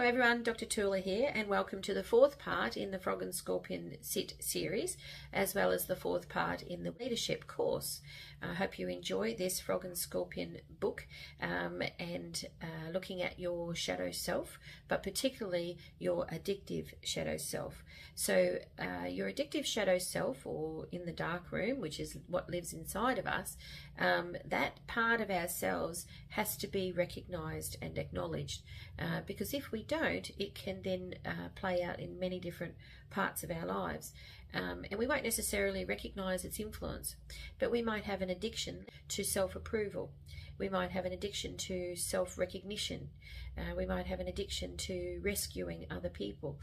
everyone, Dr. Toula here, and welcome to the fourth part in the Frog and Scorpion Sit series, as well as the fourth part in the leadership course. I hope you enjoy this Frog and Scorpion book and looking at your shadow self, but particularly your addictive shadow self. So your addictive shadow self, or in the dark room, which is what lives inside of us, that part of ourselves has to be recognized and acknowledged, because if we don't, it can then play out in many different parts of our lives, and we won't necessarily recognize its influence, but we might have an addiction to self-approval. We might have an addiction to self-recognition. We might have an addiction to rescuing other people.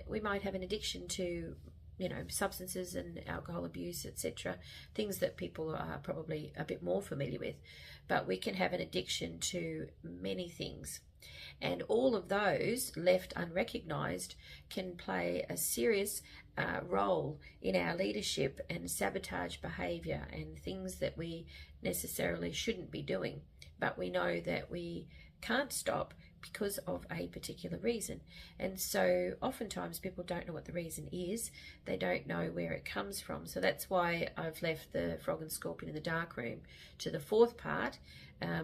We might have an addiction to substances and alcohol abuse, etc. Things that people are probably a bit more familiar with. But we can have an addiction to many things. And all of those left unrecognized can play a serious role in our leadership and sabotage behavior and things that we necessarily shouldn't be doing. But we know that we can't stop because of a particular reason. And so oftentimes people don't know what the reason is. They don't know where it comes from. So that's why I've left the Frog and Scorpion in the Dark Room to the fourth part,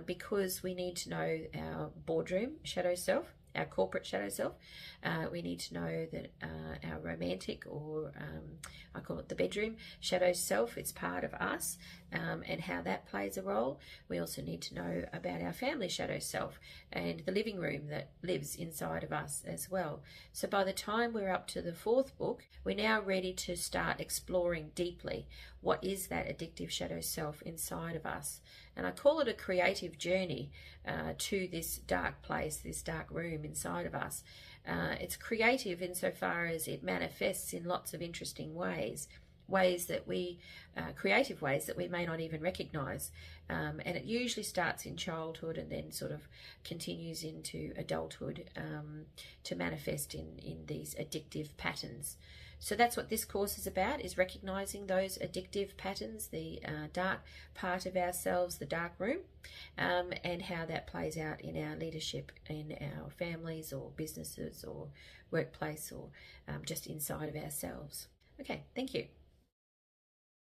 because we need to know our boardroom shadow self, our corporate shadow self. We need to know that our romantic, or I call it the bedroom shadow self, it's part of us, and how that plays a role. We also need to know about our family shadow self and the living room that lives inside of us as well. So by the time we're up to the fourth book, we're now ready to start exploring deeply what is that addictive shadow self inside of us. And I call it a creative journey to this dark place, this dark room inside of us. It's creative insofar as it manifests in lots of interesting ways that we, creative ways that we may not even recognize. And it usually starts in childhood and then sort of continues into adulthood to manifest in these addictive patterns. So that's what this course is about, is recognizing those addictive patterns, the dark part of ourselves, the dark room, and how that plays out in our leadership, in our families or businesses or workplace, or just inside of ourselves. Okay, thank you.